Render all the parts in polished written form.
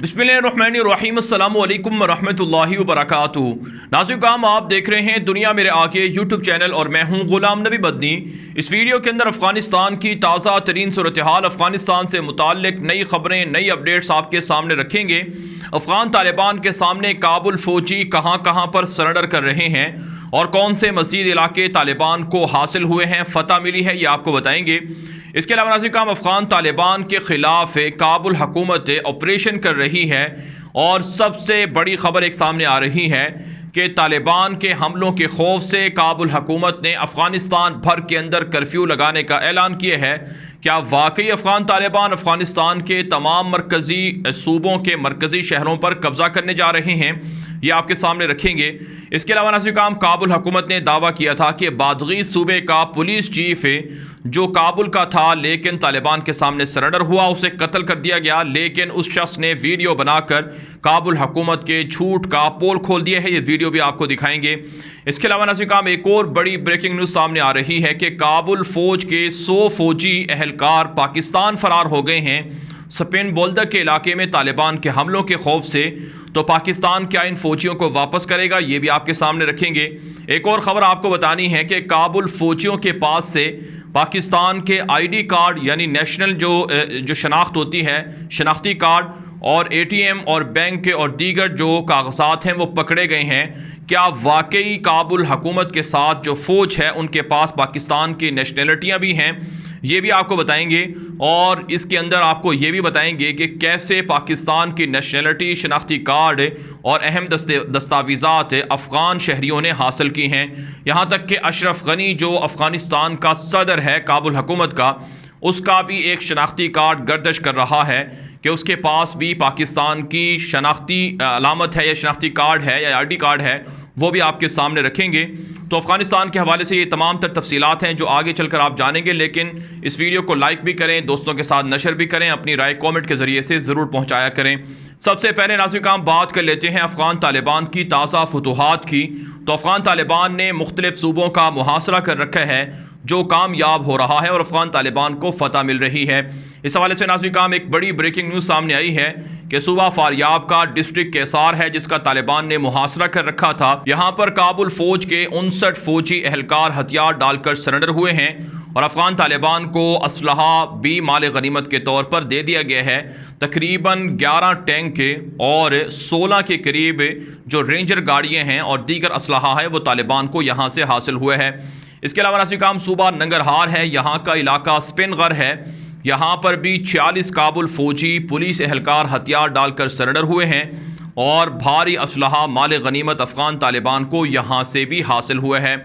बिस्मिल्लाहिर्रहमानिर्रहीम अस्सलामु अलैकुम वरहमतुल्लाहि वबरकातुहू। नाज़रीन काम आप देख रहे हैं दुनिया मेरे आगे यूट्यूब चैनल और मैं हूं गुलाम नबी मदनी। इस वीडियो के अंदर अफ़गानिस्तान की ताज़ा तरीन सूरत हाल, अफ़गानिस्तान से मुताल्लिक नई ख़बरें, नई अपडेट्स आपके सामने रखेंगे। अफ़गान तालिबान के सामने काबुल फ़ौजी कहाँ कहाँ पर सरेंडर कर रहे हैं और कौन से मज़ीद इलाके तालिबान को हासिल हुए हैं, फ़तह मिली है, ये आपको बताएंगे। इसके अलावा नाज़रीन काम अफ़गान तालिबान के ख़िलाफ़ काबुल हुकूमत ऑपरेशन कर रही है और सबसे बड़ी ख़बर एक सामने आ रही है कि तालिबान के हमलों के खौफ से काबुल हुकूमत ने अफ़गानिस्तान भर के अंदर कर्फ्यू लगाने का ऐलान किया है। क्या वाकई अफ़गान तालिबान अफ़गानिस्तान के तमाम मरकज़ी सूबों के मरकज़ी शहरों पर कब्ज़ा करने जा रहे हैं, ये आपके सामने रखेंगे। इसके अलावा नाज़रीन काम काबुल हुकूमत ने दावा किया था कि बादगी सूबे का पुलिस चीफ जो काबुल का था लेकिन तालिबान के सामने सरेंडर हुआ, उसे कत्ल कर दिया गया, लेकिन उस शख्स ने वीडियो बनाकर काबुल हुकूमत के झूठ का पोल खोल दिया है। ये वीडियो भी आपको दिखाएंगे। इसके अलावा नाज़रीन काम एक और बड़ी ब्रेकिंग न्यूज़ सामने आ रही है कि काबुल फ़ौज के 100 फ़ौजी एहलकार पाकिस्तान फ़रार हो गए हैं स्पिन बोल्दक के इलाके में तालिबान के हमलों के खौफ से। तो पाकिस्तान क्या इन फ़ौजियों को वापस करेगा, ये भी आपके सामने रखेंगे। एक और ख़बर आपको बतानी है कि काबुल फ़ौजियों के पास से पाकिस्तान के आईडी कार्ड यानी नेशनल जो शनाख्त होती है, शनाख्ती कार्ड और एटीएम और बैंक और दीगर जो कागजात हैं वो पकड़े गए हैं। क्या वाकई काबुल हुकूमत के साथ जो फ़ौज है उनके पास पाकिस्तान की नेशनलिटियाँ भी हैं, ये भी आपको बताएंगे। और इसके अंदर आपको ये भी बताएंगे कि कैसे पाकिस्तान की नेशनलिटी, शनाख्ती कार्ड और अहम दस्तावेज़ात अफ़गान शहरियों ने हासिल की हैं। यहाँ तक कि अशरफ गनी जो अफ़गानिस्तान का सदर है काबुल हुकूमत का, उसका भी एक शनाख्ती कार्ड गर्दिश कर रहा है कि उसके पास भी पाकिस्तान की शनाख्ती अलामत है या शनाख्ती कार्ड है या आईडी कार्ड है, वो भी आपके सामने रखेंगे। तो अफ़गानिस्तान के हवाले से ये तमाम तर तफसीलात हैं जो आगे चलकर आप जानेंगे। लेकिन इस वीडियो को लाइक भी करें, दोस्तों के साथ नशर भी करें, अपनी राय कमेंट के ज़रिए से ज़रूर पहुँचाया करें। सबसे पहले नाज़रीन काम बात कर लेते हैं अफ़गान तालिबान की ताज़ा फतूहात की। तो अफ़गान तालिबान ने मुख्तलिफ़ सूबों का मुहासरा कर रखा है जो कामयाब हो रहा है और अफ़गान तालिबान को फ़तह मिल रही है। इस हवाले से नाज़रीन काम एक बड़ी ब्रेकिंग न्यूज़ सामने आई है कि सूबा फारियाब का डिस्ट्रिक्ट कैसार है जिसका तालिबान ने मुहासरा कर रखा था। यहाँ पर काबुल फ़ौज के 59 फ़ौजी एहलकार हथियार डालकर सरेंडर हुए हैं और अफ़गान तालिबान को असलहा भी माल गनीमत के तौर पर दे दिया गया है। तकरीबन 11 टैंक और 16 के करीब जो रेंजर गाड़ियाँ हैं और दीगर असलहा है वो तालिबान को यहाँ से हासिल हुआ है। इसके अलावा नाज़रीन काम सूबा नंगरहार है, यहाँ का इलाका स्पिनगर है, यहाँ पर भी 46 काबुल फ़ौजी पुलिस एहलकार हथियार डालकर सरेंडर हुए हैं और भारी असलहा माल गनीमत अफ़गान तालिबान को यहाँ से भी हासिल हुआ है।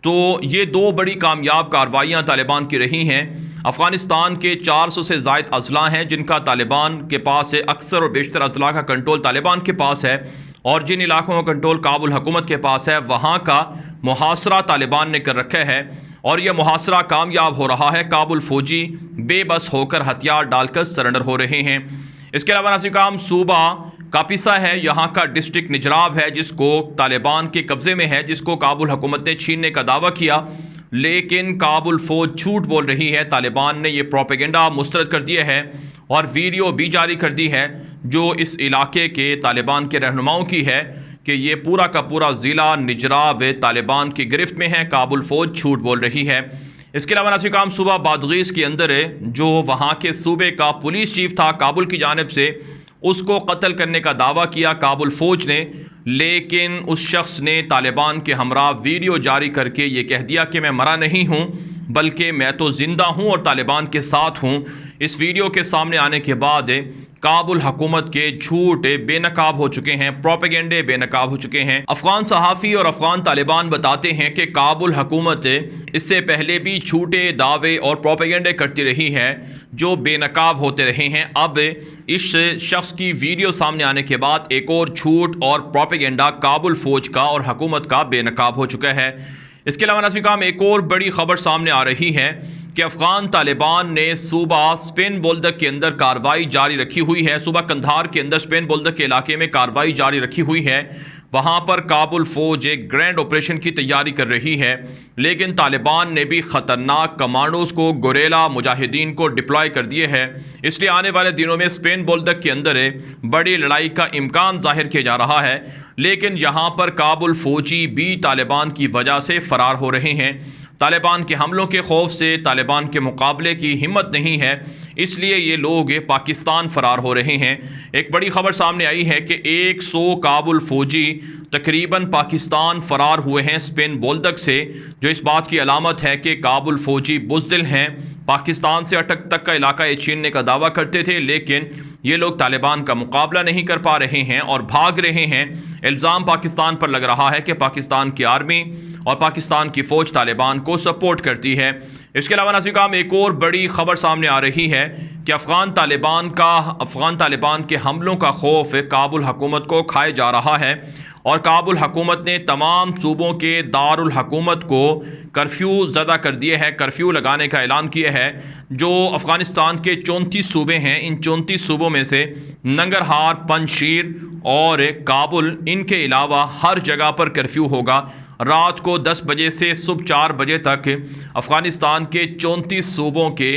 तो ये दो बड़ी कामयाब कार्रवाइयाँ तालिबान की रही हैं। अफ़गानिस्तान के 400 से ज़ायद अजला हैं जिनका तालिबान के पास है, अक्सर और बेशतर अजला का कंट्रोल तालिबान के पास है और जिन इलाकों का कंट्रोल काबुल हुकूमत के पास है वहाँ का मुहासरा तालिबान ने कर रखा है और यह मुहासरा कामयाब हो रहा है। काबुल फ़ौजी बेबस होकर हथियार डालकर सरेंडर हो रहे हैं। इसके अलावा नाज़रीन काम सूबा कापिसा है, यहाँ का डिस्ट्रिक्ट निजराब है जिसको तालिबान के कब्ज़े में है, जिसको काबुल हुकूमत ने छीनने का दावा किया, लेकिन काबुल फ़ौज झूठ बोल रही है। तालिबान ने यह प्रोपेगेंडा मुस्तरद कर दिया है और वीडियो भी जारी कर दी है जो इस इलाके के तालिबान के रहनुमाओं की है कि ये पूरा का पूरा ज़िला निजराब तालिबान की गिरफ्त में है, काबुल फ़ौज झूठ बोल रही है। इसके अलावा नाज़रीन काम सूबा बादगीस के अंदर जो वहाँ के सूबे का पुलिस चीफ था काबुल की जानिब से, उसको कत्ल करने का दावा किया काबुल फ़ौज ने, लेकिन उस शख्स ने तालिबान के हमरा वीडियो जारी करके ये कह दिया कि मैं मरा नहीं हूँ बल्कि मैं तो ज़िंदा हूँ और तालिबान के साथ हूँ। इस वीडियो के सामने आने के बाद काबुल हुकूमत के झूठ बेनकाब हो चुके हैं, प्रोपेगेंडे बेनकाब हो चुके हैं। अफ़गान सहाफ़ी और अफ़गान तालिबान बताते हैं कि काबुल हुकूमत इससे पहले भी झूठे दावे और प्रोपेगेंडे करती रही है जो बेनकाब होते रहे हैं। अब इस शख्स की वीडियो सामने आने के बाद एक और झूठ और प्रोपेगेंडा काबुल फ़ौज का और हुकूमत का बेनकाब हो चुका है। इसके अलावा नाज़रीन काम एक और बड़ी ख़बर सामने आ रही है कि अफ़गान तालिबान ने सूबा स्पेन बोल्दक के अंदर कार्रवाई जारी रखी हुई है। सूबा कंधार के अंदर स्पेन बोल्दक के इलाके में कार्रवाई जारी रखी हुई है। वहाँ पर काबुल फ़ौज एक ग्रैंड ऑपरेशन की तैयारी कर रही है, लेकिन तालिबान ने भी ख़तरनाक कमांडोज को, गोरेला मुजाहिदीन को डिप्लॉय कर दिए है। इसलिए आने वाले दिनों में स्पेन बोल्दक के अंदर बड़ी लड़ाई का इम्कान जाहिर किया जा रहा है। लेकिन यहाँ पर काबुल फ़ौजी भी तालिबान की वजह से फ़रार हो रहे हैं। तालिबान के हमलों के खौफ से तालिबान के मुकाबले की हिम्मत नहीं है, इसलिए ये लोग पाकिस्तान फ़रार हो रहे हैं। एक बड़ी खबर सामने आई है कि 100 काबुल फ़ौजी तकरीबन पाकिस्तान फ़रार हुए हैं स्पेन बोल्दक से, जो इस बात की अलामत है कि काबुल फ़ौजी बुज़दिल हैं। पाकिस्तान से अटक तक का इलाका ये छीनने का दावा करते थे, लेकिन ये लोग तालिबान का मुकाबला नहीं कर पा रहे हैं और भाग रहे हैं। इल्ज़ाम पाकिस्तान पर लग रहा है कि पाकिस्तान की आर्मी और पाकिस्तान की फ़ौज तालिबान को सपोर्ट करती है। इसके अलावा नाज़रीन, एक और बड़ी ख़बर सामने आ रही है कि अफ़गान तालिबान के हमलों का खौफ काबुल हुकूमत को खाए जा रहा है और काबुल हुकूमत ने तमाम सूबों के दारुल हुकूमत को कर्फ्यू ज़दा कर दिए है, कर्फ्यू लगाने का ऐलान किया है। जो अफ़गानिस्तान के 34 सूबे हैं, इन 34 सूबों में से नंगरहार, पंजशीर और काबुल, इनके अलावा हर जगह पर कर्फ्यू होगा। रात को 10 बजे से सुबह 4 बजे तक अफ़गानिस्तान के 34 सूबों के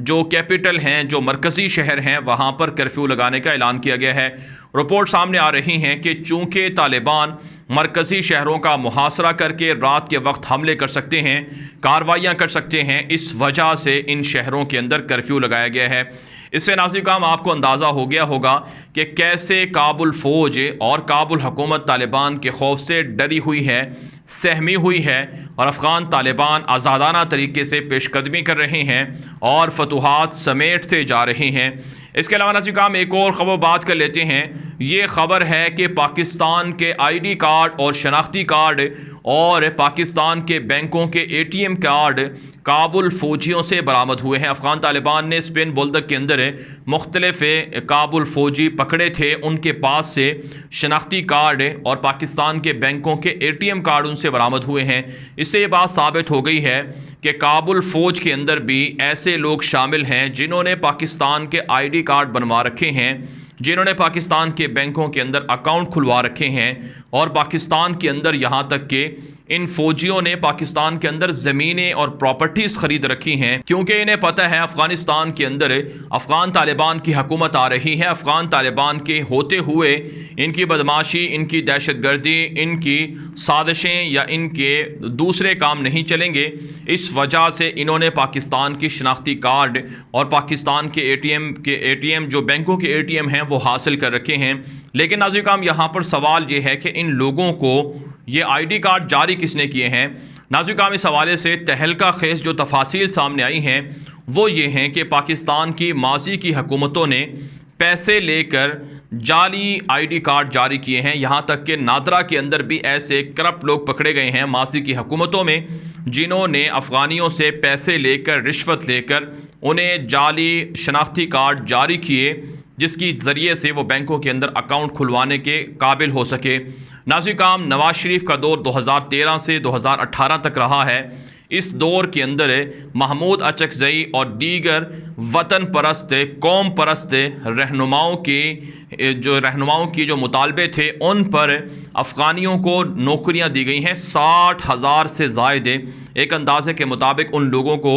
जो कैपिटल हैं, जो मरकज़ी शहर हैं, वहाँ पर कर्फ्यू लगाने का ऐलान किया गया है। रिपोर्ट सामने आ रही हैं कि चूँकि तालिबान मरकज़ी शहरों का मुहासरा करके रात के वक्त हमले कर सकते हैं, कार्रवाइयाँ कर सकते हैं, इस वजह से इन शहरों के अंदर कर्फ्यू लगाया गया है। इससे नाज़रीन, आपको अंदाज़ा हो गया होगा कि कैसे काबुल फ़ौज और काबुल हुकूमत तालिबान के खौफ से डरी हुई है, सहमी हुई है और अफ़गान तालिबान आज़ादाना तरीके से पेशकदमी कर रहे हैं और फतूहात समेटते जा रहे हैं। इसके अलावा नाज़रीन, एक और ख़बर बात कर लेते हैं। ये ख़बर है कि पाकिस्तान के ID कार्ड और शनाख्ती कार्ड और पाकिस्तान के बैंकों के ATM कार्ड काबुल फ़ौजियों से बरामद हुए हैं। अफ़गान तालिबान ने स्पेन बोल्दक के अंदर मुख्तलिफ़ काबुल फ़ौजी पकड़े थे, उनके पास से शनाख्ती कार्ड और पाकिस्तान के बैंकों के ATM कार्ड उनसे बरामद हुए हैं। इससे ये बात साबित हो गई है कि काबुल फ़ौज के अंदर भी ऐसे लोग शामिल हैं जिन्होंने पाकिस्तान के ID कार्ड बनवा रखे हैं, जिन्होंने पाकिस्तान के बैंकों के अंदर अकाउंट खुलवा रखे हैं और पाकिस्तान के अंदर यहाँ तक कि इन फौजियों ने पाकिस्तान के अंदर ज़मीनें और प्रॉपर्टीज़ ख़रीद रखी हैं, क्योंकि इन्हें पता है अफ़गानिस्तान के अंदर अफ़गान तालिबान की हुकूमत आ रही है। अफ़गान तालिबान के होते हुए इनकी बदमाशी, इनकी दहशतगर्दी, इनकी साजिशें या इनके दूसरे काम नहीं चलेंगे। इस वजह से इन्होंने पाकिस्तान की शनाख्ती कार्ड और पाकिस्तान के ATM जो बैंकों के ATM हैं वो हासिल कर रखे हैं। लेकिन नाज़रीन, यहाँ पर सवाल ये है कि इन लोगों को ये ID कार्ड जारी किसने किए हैं। नाज़रीन, इस हवाले से तहलका खेज जो तफासील सामने आई हैं वो ये हैं कि पाकिस्तान की माजी की हुकूमतों ने पैसे लेकर जाली ID कार्ड जारी किए हैं। यहाँ तक कि नादरा के अंदर भी ऐसे करप्ट लोग पकड़े गए हैं माजी की हुकूमतों में, जिन्होंने अफ़गानियों से पैसे लेकर, रिश्वत लेकर उन्हें जाली शनाख्ती कार्ड जारी किए, जिसकी ज़रिए से वो बैंकों के अंदर अकाउंट खुलवाने के काबिल हो सके। नाज़रीन, नवाज़ शरीफ का दौर 2013 से 2018 तक रहा है। इस दौर के अंदर महमूद अचकज़ई और दीगर वतन परस्त, कौम परस्त रहनुमाओं की जो मुतालबे थे, उन पर अफ़गानियों को नौकरियां दी गई हैं। 60,000 से ज़ायद एक अंदाज़े के मुताबिक उन लोगों को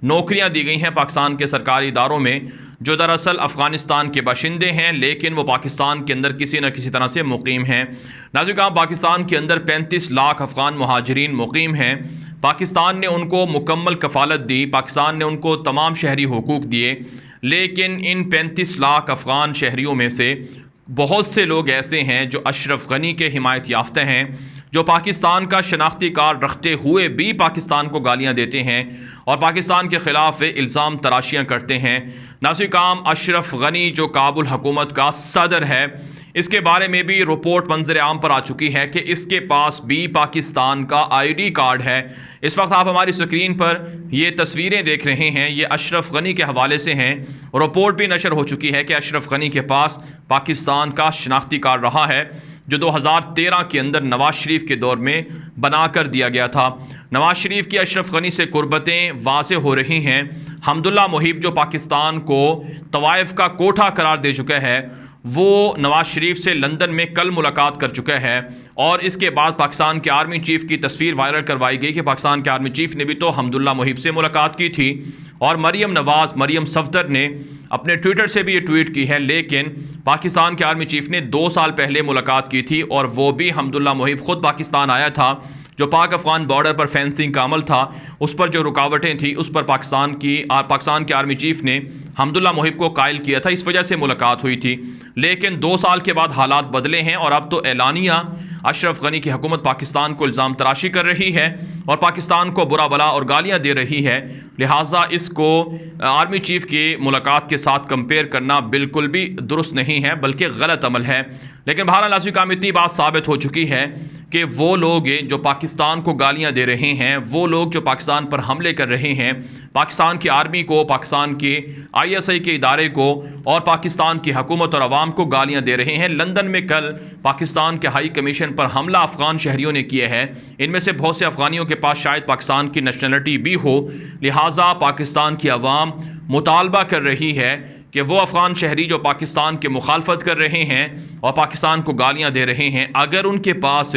नौकरियां दी गई हैं पाकिस्तान के सरकारी इदारों में, जो दरअसल अफ़गानिस्तान के बाशिंदे हैं, लेकिन वो पाकिस्तान के अंदर किसी न किसी तरह से मुकीम हैं। नाज़रीन, पाकिस्तान के अंदर 35 लाख अफ़गान मुहाजिरीन मुकीम हैं। पाकिस्तान ने उनको मुकम्मल कफ़ालत दी, पाकिस्तान ने उनको तमाम शहरी हुकूक दिए, लेकिन इन 35 लाख अफ़गान शहरियों में से बहुत से लोग ऐसे हैं जो अशरफ गनी के हिमायत याफ्ता हैं, जो पाकिस्तान का शनाख्ती कार्ड रखते हुए भी पाकिस्तान को गालियां देते हैं और पाकिस्तान के ख़िलाफ़ इल्ज़ाम तराशियां करते हैं। नाज़रीन, अशरफ गनी जो काबुल हुकूमत का सदर है, इसके बारे में भी रिपोर्ट मंजर आम पर आ चुकी है कि इसके पास भी पाकिस्तान का ID कार्ड है। इस वक्त आप हमारी स्क्रीन पर ये तस्वीरें देख रहे हैं, ये अशरफ गनी के हवाले से हैं। रिपोर्ट भी नशर हो चुकी है कि अशरफ गनी के पास पाकिस्तान का शनाख्ती कार्ड रहा है, जो 2013 के अंदर नवाज शरीफ के दौर में बना कर दिया गया था। नवाज शरीफ की अशरफ गनी से कुर्बतें वाज़े हो रही हैं। हम्दुल्ला मुहिब जो पाकिस्तान को तवाइफ का कोठा करार दे चुका है, वो नवाज शरीफ से लंदन में कल मुलाकात कर चुका है और इसके बाद पाकिस्तान के आर्मी चीफ की तस्वीर वायरल करवाई गई कि पाकिस्तान के आर्मी चीफ ने भी तो हम्दुल्ला मुहिब से मुलाकात की थी। और मरियम सफदर ने अपने ट्विटर से भी ये ट्वीट की है, लेकिन पाकिस्तान के आर्मी चीफ ने 2 साल पहले मुलाकात की थी और वो भी हम्दुल्ला मुहिब खुद पाकिस्तान आया था। जो पाक अफगान बॉर्डर पर फेंसिंग का अमल था, उस पर जो रुकावटें थी, उस पर पाकिस्तान के आर्मी चीफ ने हम्दुल्ला मुहिब को कायल किया था, इस वजह से मुलाकात हुई थी। लेकिन 2 साल के बाद हालात बदले हैं और अब तो एलानिया अशरफ गनी की हुकूमत पाकिस्तान को इल्ज़ाम तराशी कर रही है और पाकिस्तान को बुरा भला और गालियां दे रही है। लिहाजा इसको आर्मी चीफ की मुलाकात के साथ कंपेयर करना बिल्कुल भी दुरुस्त नहीं है, बल्कि गलत अमल है। लेकिन बहरहाल नाज़रीन काम इतनी बात साबित हो चुकी है कि वो लोग जो पाकिस्तान को गालियां दे रहे हैं, वो लोग जो पाकिस्तान पर हमले कर रहे हैं, पाकिस्तान की आर्मी को, पाकिस्तान के ISI के इदारे को और पाकिस्तान की हुकूमत और अवाम को गालियां दे रहे हैं। लंदन में कल पाकिस्तान के हाई कमीशन पर हमला अफगान शहरियों ने किया है। इनमें से बहुत से अफगानियों के पास शायद पाकिस्तान की नेशनलिटी भी हो। लिहाजा पाकिस्तान की अवाम मुतालबा कर रही है कि वो अफगान शहरी जो पाकिस्तान के मुखालफत कर रहे हैं और पाकिस्तान को गालियां दे रहे हैं, अगर उनके पास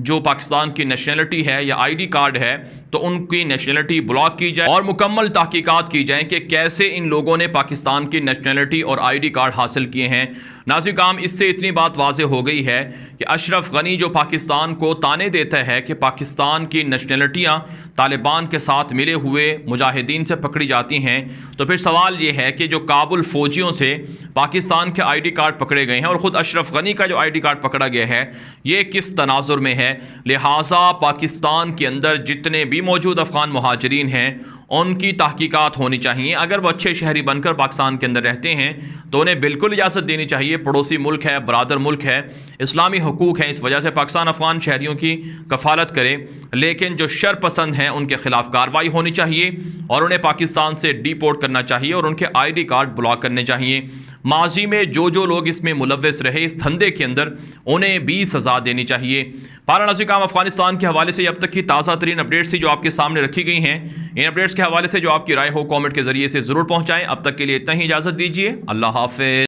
जो पाकिस्तान की नेशनलिटी है या ID कार्ड है, तो उनकी नेशनलिटी ब्लॉक की जाए और मुकम्मल तहकीकात की जाए कि कैसे इन लोगों ने पाकिस्तान की नेशनलिटी और ID कार्ड हासिल किए हैं। नाज़रीन काम इससे इतनी बात वाज़े हो गई है कि अशरफ गनी जो पाकिस्तान को ताने देता है कि पाकिस्तान की नेशनलिटियाँ तालिबान के साथ मिले हुए मुजाहिदीन से पकड़ी जाती हैं, तो फिर सवाल ये है कि जो काबुल फ़ौजियों से पाकिस्तान के ID कार्ड पकड़े गए हैं और ख़ुद अशरफ गनी का जो ID कार्ड पकड़ा गया है, ये किस तनाजुर में है। लिहाजा पाकिस्तान के अंदर जितने भी मौजूद अफ़गान मुहाजिरीन हैं, उनकी तहकीकात होनी चाहिए। अगर वो अच्छे शहरी बनकर पाकिस्तान के अंदर रहते हैं तो उन्हें बिल्कुल इजाज़त देनी चाहिए। पड़ोसी मुल्क है, बरादर मुल्क है, इस्लामी हुकूक हैं, इस वजह से पाकिस्तान अफ़गान शहरियों की कफ़ालत करे। लेकिन जो शर पसंद हैं उनके ख़िलाफ़ कार्रवाई होनी चाहिए और उन्हें पाकिस्तान से डिपोर्ट करना चाहिए और उनके ID कार्ड ब्लॉक करने चाहिए। माजी में जो लोग इसमें मुलव्वस रहे इस धंधे के अंदर, उन्हें भी सज़ा देनी चाहिए। नाज़रीन काम अफगानिस्तान के हवाले से अब तक की ताज़ा तरीन अपडेट्स थी जो आपके सामने रखी गई हैं। इन अपडेट्स के हवाले से जो आपकी राय हो कमेंट के ज़रिए से ज़रूर पहुँचाएँ। अब तक के लिए इतना ही, इजाज़त दीजिए। अल्लाह हाफ़िज़।